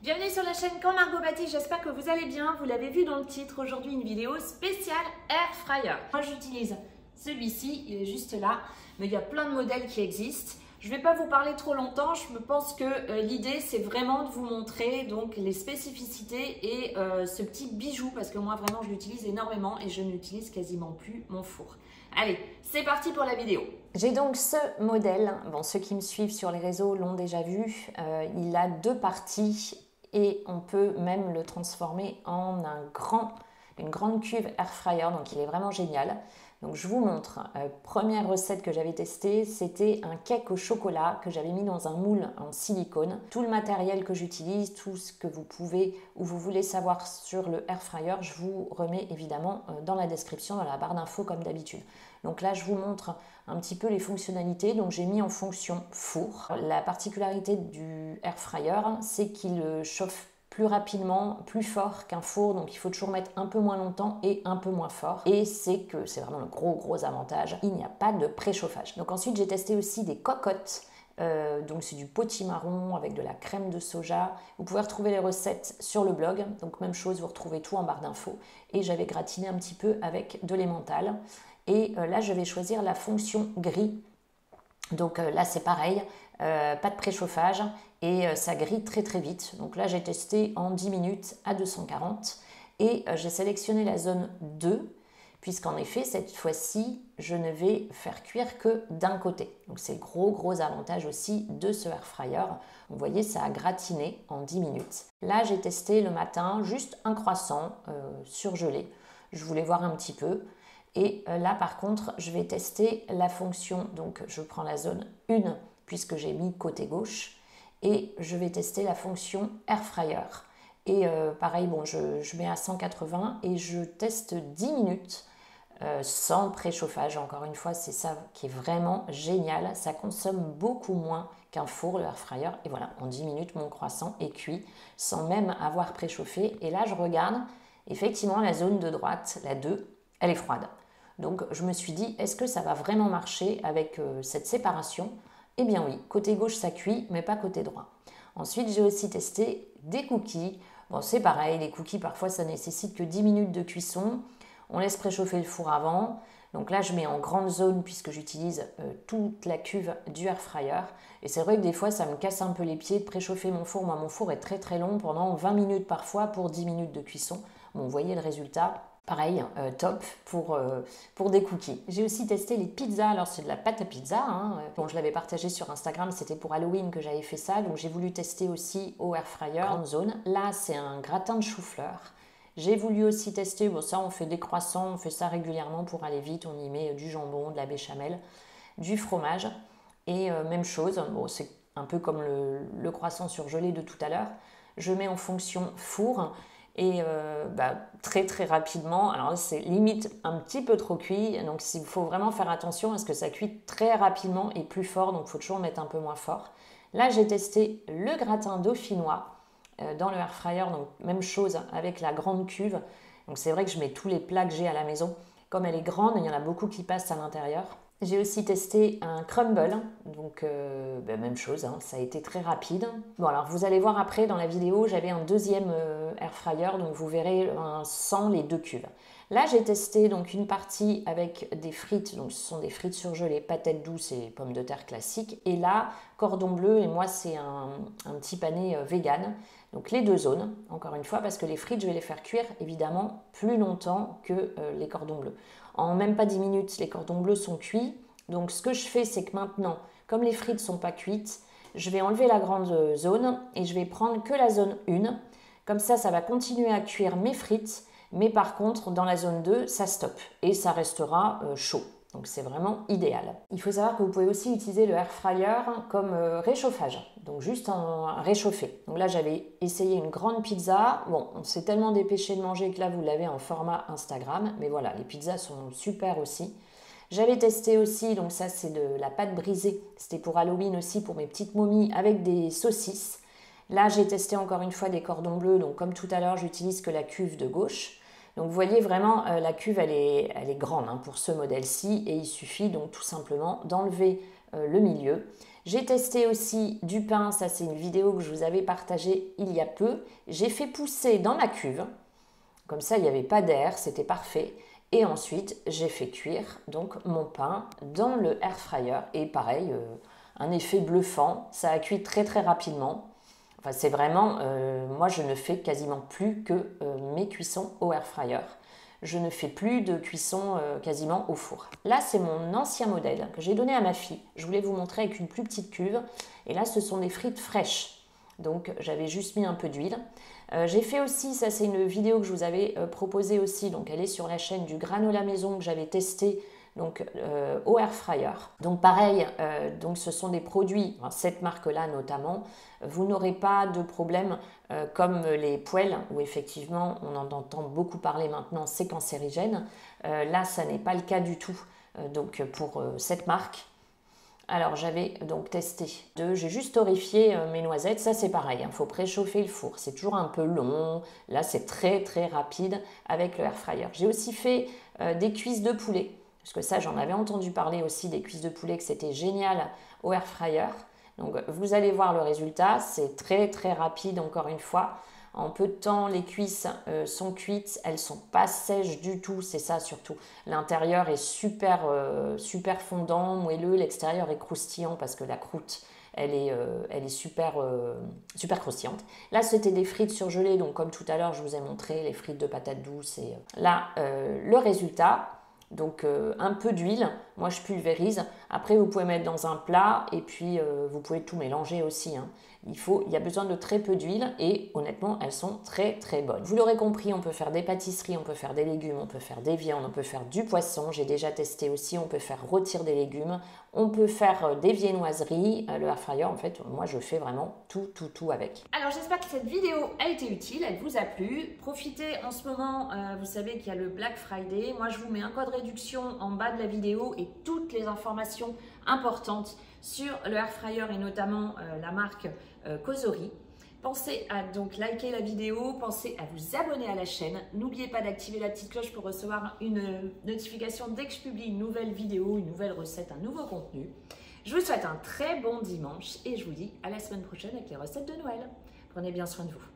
Bienvenue sur la chaîne Quand Margot Bâtit, j'espère que vous allez bien. Vous l'avez vu dans le titre, aujourd'hui une vidéo spéciale Air Fryer. Moi j'utilise celui-ci, il est juste là, mais il y a plein de modèles qui existent. Je ne vais pas vous parler trop longtemps, je pense que l'idée c'est vraiment de vous montrer donc les spécificités et ce petit bijou parce que moi vraiment je l'utilise énormément et je n'utilise quasiment plus mon four. Allez, c'est parti pour la vidéo. J'ai donc ce modèle, bon ceux qui me suivent sur les réseaux l'ont déjà vu, il a deux parties et on peut même le transformer en une grande cuve air fryer, donc il est vraiment génial. Donc je vous montre, première recette que j'avais testée, c'était un cake au chocolat que j'avais mis dans un moule en silicone. Tout le matériel que j'utilise, tout ce que vous pouvez ou vous voulez savoir sur le air fryer, je vous remets évidemment dans la description, dans la barre d'infos comme d'habitude. Donc là je vous montre un petit peu les fonctionnalités, donc j'ai mis en fonction four. La particularité du air fryer, c'est qu'il chauffe plus rapidement, plus fort qu'un four, donc il faut toujours mettre un peu moins longtemps et un peu moins fort. Et c'est vraiment le gros avantage, il n'y a pas de préchauffage. Donc ensuite j'ai testé aussi des cocottes, donc c'est du potimarron avec de la crème de soja. Vous pouvez retrouver les recettes sur le blog, donc même chose, vous retrouvez tout en barre d'infos. Et j'avais gratiné un petit peu avec de l'emmental. Et là je vais choisir la fonction gris. Donc là c'est pareil, pas de préchauffage et ça grille très vite. Donc là j'ai testé en 10 minutes à 240 et j'ai sélectionné la zone 2 puisqu'en effet cette fois-ci je ne vais faire cuire que d'un côté. Donc c'est le gros avantage aussi de ce air fryer. Vous voyez ça a gratiné en 10 minutes. Là j'ai testé le matin juste un croissant surgelé. Je voulais voir un petit peu. Et là par contre je vais tester la fonction, donc je prends la zone 1 puisque j'ai mis côté gauche et je vais tester la fonction air fryer et pareil bon je mets à 180 et je teste 10 minutes sans préchauffage. Encore une fois c'est ça qui est vraiment génial, ça consomme beaucoup moins qu'un four le air fryer et voilà en 10 minutes mon croissant est cuit sans même avoir préchauffé. Et là je regarde effectivement la zone de droite, la 2, elle est froide. Donc je me suis dit, est-ce que ça va vraiment marcher avec cette séparation? Eh bien oui, côté gauche ça cuit, mais pas côté droit. Ensuite j'ai aussi testé des cookies. Bon c'est pareil, les cookies parfois ça nécessite que 10 minutes de cuisson. On laisse préchauffer le four avant. Donc là je mets en grande zone puisque j'utilise toute la cuve du air fryer. Et c'est vrai que des fois ça me casse un peu les pieds de préchauffer mon four. Moi mon four est très long, pendant 20 minutes parfois pour 10 minutes de cuisson. Bon vous voyez le résultat. Pareil, top pour des cookies. J'ai aussi testé les pizzas, alors c'est de la pâte à pizza. Hein. Bon, je l'avais partagé sur Instagram, c'était pour Halloween que j'avais fait ça, donc j'ai voulu tester aussi au air fryer, grande zone. Là, c'est un gratin de chou-fleur. J'ai voulu aussi tester, bon ça on fait des croissants, on fait ça régulièrement pour aller vite, on y met du jambon, de la béchamel, du fromage. Et même chose, bon, c'est un peu comme le croissant surgelé de tout à l'heure. Je mets en fonction four. Et très rapidement, alors c'est limite un petit peu trop cuit, donc il faut vraiment faire attention à ce que ça cuit très rapidement et plus fort, donc il faut toujours mettre un peu moins fort. Là j'ai testé le gratin dauphinois dans le air fryer, donc même chose avec la grande cuve. Donc c'est vrai que je mets tous les plats que j'ai à la maison. Comme elle est grande, il y en a beaucoup qui passent à l'intérieur. J'ai aussi testé un crumble, donc même chose, hein, ça a été très rapide. Bon alors vous allez voir après dans la vidéo, j'avais un deuxième air fryer, donc vous verrez sans les deux cuves. Là j'ai testé donc une partie avec des frites, donc ce sont des frites surgelées, patates douces et pommes de terre classiques. Et là, cordon bleu, et moi c'est un petit pané vegan. Donc les deux zones, encore une fois, parce que les frites, je vais les faire cuire évidemment plus longtemps que les cordons bleus. En même pas 10 minutes, les cordons bleus sont cuits. Donc ce que je fais, c'est que maintenant, comme les frites ne sont pas cuites, je vais enlever la grande zone et je vais prendre que la zone 1. Comme ça va continuer à cuire mes frites, mais par contre, dans la zone 2, ça stoppe et ça restera chaud. Donc c'est vraiment idéal. Il faut savoir que vous pouvez aussi utiliser le air fryer comme réchauffage, donc juste en réchauffer. Donc là j'avais essayé une grande pizza, bon on s'est tellement dépêché de manger que là vous l'avez en format Instagram, mais voilà les pizzas sont super aussi. J'avais testé aussi, donc ça c'est de la pâte brisée, c'était pour Halloween aussi pour mes petites momies avec des saucisses. Là j'ai testé encore une fois des cordons bleus, donc comme tout à l'heure j'utilise que la cuve de gauche. Donc vous voyez vraiment la cuve elle est grande hein, pour ce modèle-ci et il suffit donc tout simplement d'enlever le milieu. J'ai testé aussi du pain, ça c'est une vidéo que je vous avais partagée il y a peu. J'ai fait pousser dans ma cuve, comme ça il n'y avait pas d'air, c'était parfait. Et ensuite j'ai fait cuire donc mon pain dans le air fryer et pareil, un effet bluffant, ça a cuit très très rapidement. Enfin, c'est vraiment, moi je ne fais quasiment plus que mes cuissons au air fryer. Je ne fais plus de cuisson quasiment au four. Là, c'est mon ancien modèle que j'ai donné à ma fille. Je voulais vous montrer avec une plus petite cuve. Et là, ce sont des frites fraîches. Donc, j'avais juste mis un peu d'huile. J'ai fait aussi, ça c'est une vidéo que je vous avais proposée aussi. Donc, elle est sur la chaîne du granola maison que j'avais testé donc au air fryer. Donc pareil, donc ce sont des produits, cette marque-là notamment, vous n'aurez pas de problème comme les poêles où effectivement on en entend beaucoup parler maintenant, c'est cancérigène. Là, ça n'est pas le cas du tout. Donc pour cette marque. Alors j'avais donc testé j'ai juste torréfié mes noisettes, ça c'est pareil, il faut préchauffer le four, c'est toujours un peu long, là c'est très très rapide avec le air fryer. J'ai aussi fait des cuisses de poulet. Parce que ça, j'en avais entendu parler aussi des cuisses de poulet, que c'était génial au air fryer. Donc, vous allez voir le résultat. C'est très, très rapide, encore une fois. En peu de temps, les cuisses sont cuites. Elles ne sont pas sèches du tout. C'est ça, surtout. L'intérieur est super, super fondant, moelleux. L'extérieur est croustillant parce que la croûte, elle est super, super croustillante. Là, c'était des frites surgelées. Donc, comme tout à l'heure, je vous ai montré les frites de patates douces. Et là, le résultat... Donc un peu d'huile, moi je pulvérise. Après vous pouvez mettre dans un plat et puis vous pouvez tout mélanger aussi. Hein. Il y a besoin de très peu d'huile et honnêtement elles sont très très bonnes. Vous l'aurez compris, on peut faire des pâtisseries, on peut faire des légumes, on peut faire des viandes, on peut faire du poisson. J'ai déjà testé aussi, on peut faire rôtir des légumes, on peut faire des viennoiseries. Le air fryer en fait, moi je fais vraiment tout avec. Alors j'espère que cette vidéo a été utile, elle vous a plu. Profitez en ce moment, vous savez qu'il y a le Black Friday. Moi je vous mets un code réduction en bas de la vidéo et toutes les informations importantes sur le air fryer et notamment la marque Cosori. Pensez à donc liker la vidéo, pensez à vous abonner à la chaîne. N'oubliez pas d'activer la petite cloche pour recevoir une notification dès que je publie une nouvelle vidéo, une nouvelle recette, un nouveau contenu. Je vous souhaite un très bon dimanche et je vous dis à la semaine prochaine avec les recettes de Noël. Prenez bien soin de vous.